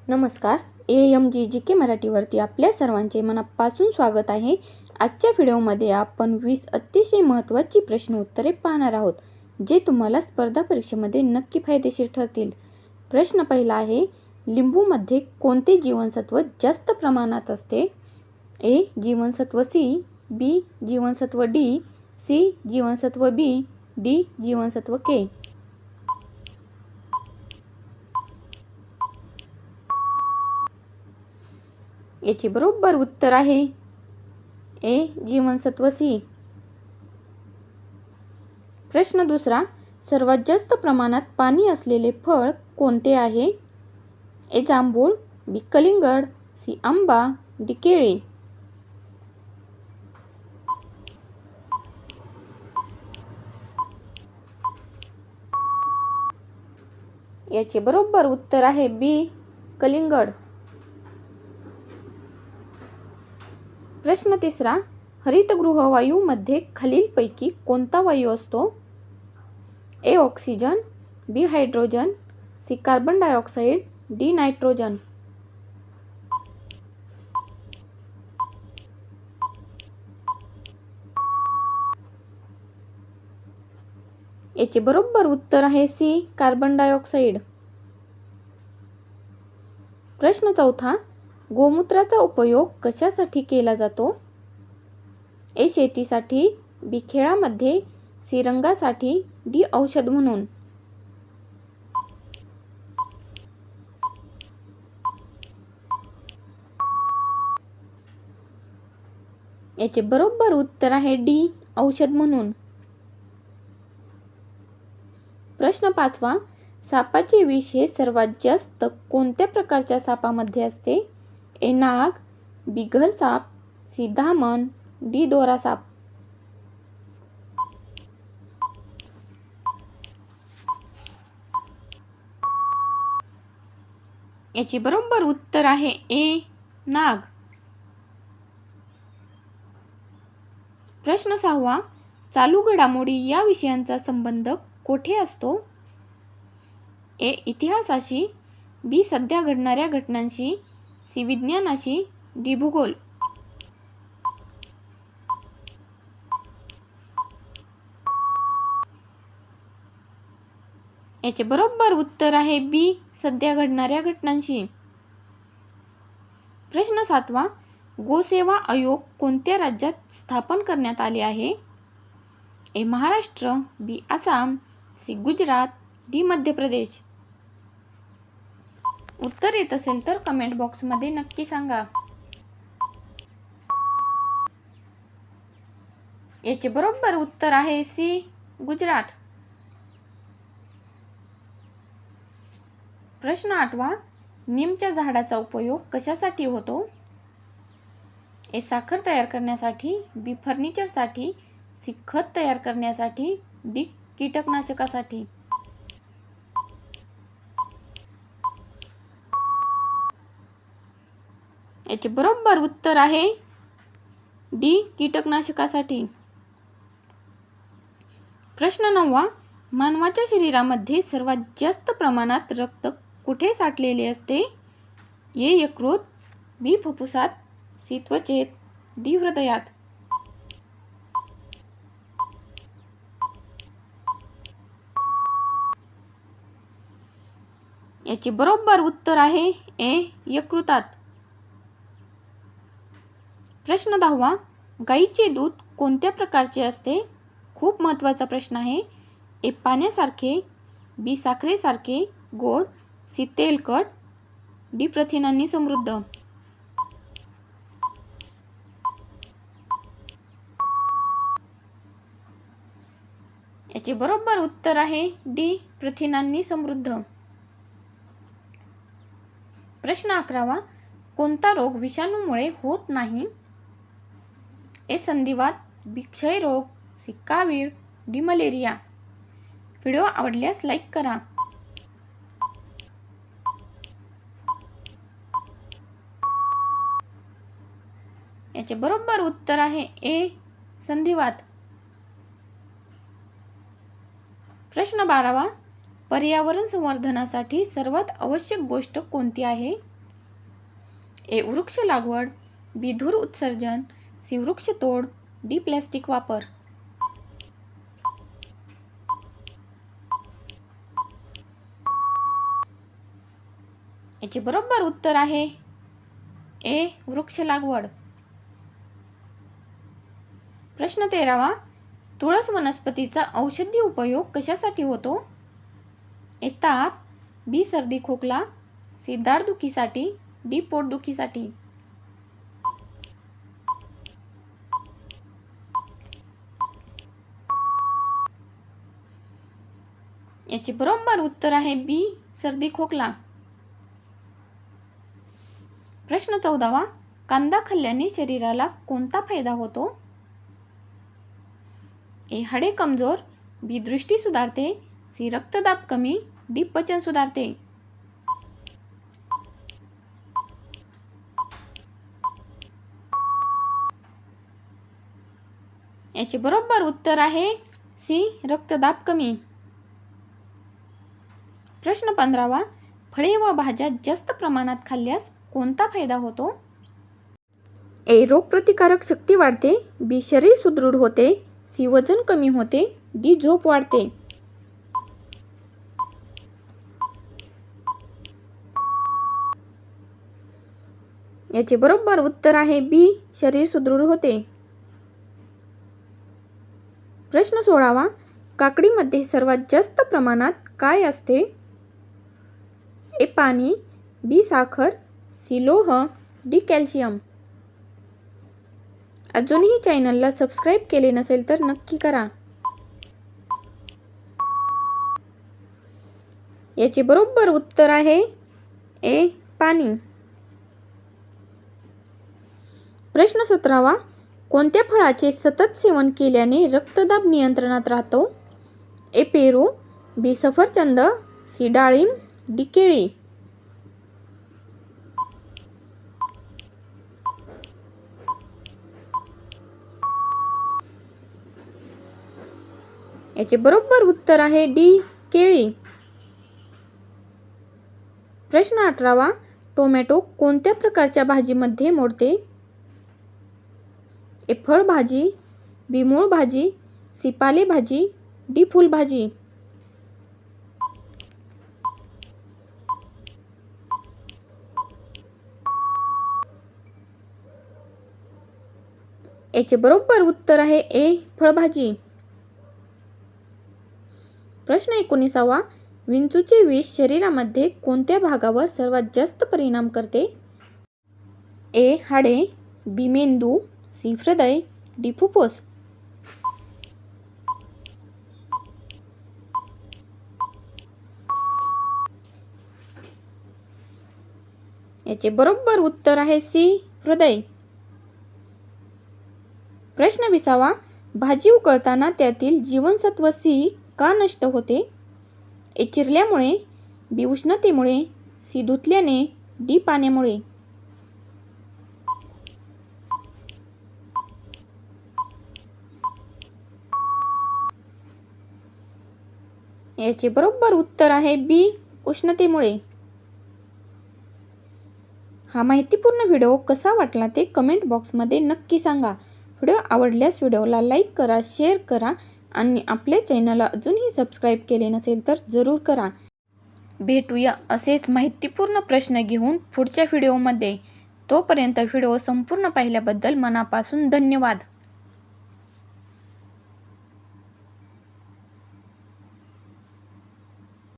नमस्कार. AMGGK मराठीवरती आपल्या सर्वांचे मनापासून स्वागत आहे. आजच्या व्हिडिओमध्ये आपण 20 अतिशय महत्त्वाची प्रश्न उत्तरे पाहणार आहोत, जे तुम्हाला स्पर्धा परीक्षेमध्ये नक्की फायदेशीर ठरतील. प्रश्न पहिला आहे, लिंबूमध्ये कोणते जीवनसत्व जास्त प्रमाणात असते? A. जीवनसत्व C, B. जीवनसत्व D, C. जीवनसत्व B, D. जीवनसत्व K. याचे बरोबर उत्तर आहे A. जीवनसत्व C. प्रश्न दुसरा, सर्वात जास्त प्रमाणात पाणी असलेले फळ कोणते आहे? A. जांभूळ, B. कलिंगड, C. आंबा, D. केळी. याचे बरोबर उत्तर आहे B. कलिंगड. प्रश्न तिसरा, हरितगृह वायूमध्ये खालीलपैकी कोणता वायू असतो? A. Oxygen, B. Hydrogen, C. Carbon dioxide, D. Nitrogen. याचे बरोबर उत्तर आहे C. Carbon dioxide. प्रश्न चौथा, गोमूत्राचा उपयोग कशासाठी केला जातो? A. शेतीसाठी, B. खेळामध्ये, C. रंगासाठी, D. औषध म्हणून. याचे बरोबर उत्तर आहे D. औषध म्हणून. प्रश्न पाचवा, सापाचे विष हे सर्वात जास्त कोणत्या प्रकारच्या सापामध्ये असते? A. नाग, B. घरसाप, C. धामण, D. दोरा साप. याचे बरोबर उत्तर आहे A. नाग. प्रश्न सहावा, चालू घडामोडी या विषयांचा संबंध कोठे असतो? A. इतिहासाशी, B. सध्या घडणाऱ्या घटनांशी, C. विज्ञानाशी, D. भूगोल. याचे बरोबर उत्तर आहे B. सध्या घडणाऱ्या घटनांशी. प्रश्न सातवा, गोसेवा आयोग कोणत्या राज्यात स्थापन करण्यात आले आहे? A. Maharashtra, B. Assam, C. Gujarat, D. Madhya Pradesh. उत्तर येत असेल तर कमेंट बॉक्समध्ये नक्की सांगा. याचे बरोबर उत्तर आहे C. गुजरात. प्रश्न आठवा, नीमच्या झाडाचा उपयोग कशासाठी होतो? A. साखर तयार करण्यासाठी, B. फर्निचरसाठी, C. खत तयार करण्यासाठी, D. कीटकनाशकासाठी. याचे बरोबर उत्तर आहे D. कीटकनाशकासाठी. प्रश्न नववा, मानवाच्या शरीरामध्ये सर्वात जास्त प्रमाणात रक्त कुठे साठलेले असते? A. यकृत, B. फुफ्फुसात, C. त्वचेत, D. हृदयात. याचे बरोबर उत्तर आहे A. यकृतात. प्रश्न दहावा, गाईचे दूध कोणत्या प्रकारचे असते? खूप महत्त्वाचा प्रश्न आहे. A. पाण्यासारखे, B. साखरेसारखे गोड, C. तेलकट, D. प्रथिनांनी समृद्ध. याचे बरोबर उत्तर आहे D. प्रथिनांनी समृद्ध. प्रश्न 11वा, कोणता रोग विषाणूमुळे होत नाही? A. संधिवात, B. क्षयरोग, C. कावीळ, D. मलेरिया. व्हिडिओ आवडल्यास लाईक करा. याचे बरोबर उत्तर आहे A. संधिवात. प्रश्न 12वा, पर्यावरण संवर्धनासाठी सर्वात आवश्यक गोष्ट कोणती आहे? ए. वृक्ष लागवड, बी. धूर उत्सर्जन, सी. वृक्ष तोड, डी. प्लॅस्टिक वापर. याचे बरोबर उत्तर आहे ए. वृक्ष लागवड. प्रश्न 13वा. तुळस वनस्पतीचा औषधी उपयोग कशासाठी होतो? ए. ताप, बी. सर्दी खोकला, सी. दाढदुखीसाठी, डी. पोटदुखीसाठी. याचे बरोबर उत्तर आहे बी. सर्दी खोकला. प्रश्न 14वा. कांदा खाल्ल्याने शरीराला कोणता फायदा होतो? ए. हाडे कमजोर, बी. दृष्टी सुधारते, सी. रक्तदाब कमी, डी. पचन सुधारते. याचे बरोबर उत्तर आहे सी. रक्तदाब कमी. प्रश्न 15वा. फळे व भाज्या जास्त प्रमाणात खाल्ल्यास कोणता फायदा होतो? ए. रोगप्रतिकारक शक्ती वाढते, बी. शरीर सुदृढ होते, सी. वजन कमी होते, डी. झोप वाढते. याचे बरोबर उत्तर आहे बी. शरीर सुदृढ होते. प्रश्न 16वा. काकडीमध्ये सर्वात जास्त प्रमाणात काय असते? ए. पाणी, बी. साखर, सी. लोह, डी. कॅल्शियम. अजूनही चॅनलला सबस्क्राईब केले नसेल तर नक्की करा. याचे बरोबर उत्तर आहे ए. पाणी. प्रश्न 17वा. कोणत्या फळाचे सतत सेवन केल्याने रक्तदाब नियंत्रणात राहतो? ए. पेरू, बी. सफरचंद, सी. डाळिंब, डी. केळी. याचे बरोबर उत्तर आहे डी. केळी. प्रश्न 18वा. टोमॅटो कोणत्या प्रकारच्या भाजीमध्ये मोडते? ए. फळभाजी, बी. मूळ भाजी, सी. पालेभाजी, डी. फुलभाजी. याचे बरोबर उत्तर आहे ए. फळभाजी. प्रश्न 19वा. विंचूचे विष शरीरामध्ये कोणत्या भागावर सर्वात जास्त परिणाम करते? ए. हाडे, बी. मेंदू, सी. हृदय, डी. फुफ्फुस. याचे बरोबर उत्तर आहे सी. हृदय. प्रश्न 20वा. भाजी उकळताना त्यातील जीवनसत्व सी का नष्ट होते? ए. चिरल्यामुळे, बी. उष्णतेमुळे, सी. धुतल्याने, डी. पाण्यामुळे. याचे बरोबर उत्तर आहे बी. उष्णतेमुळे. हा माहितीपूर्ण व्हिडिओ कसा वाटला ते कमेंट बॉक्समध्ये नक्की सांगा. व्हिडिओ आवडल्यास व्हिडिओला लाईक करा, शेअर करा आणि आपल्या चॅनलला अजूनही सबस्क्राईब केले नसेल तर जरूर करा. भेटूया असेच माहितीपूर्ण प्रश्न घेऊन पुढच्या व्हिडिओमध्ये. तोपर्यंत व्हिडिओ संपूर्ण पाहिल्याबद्दल मनापासून धन्यवाद.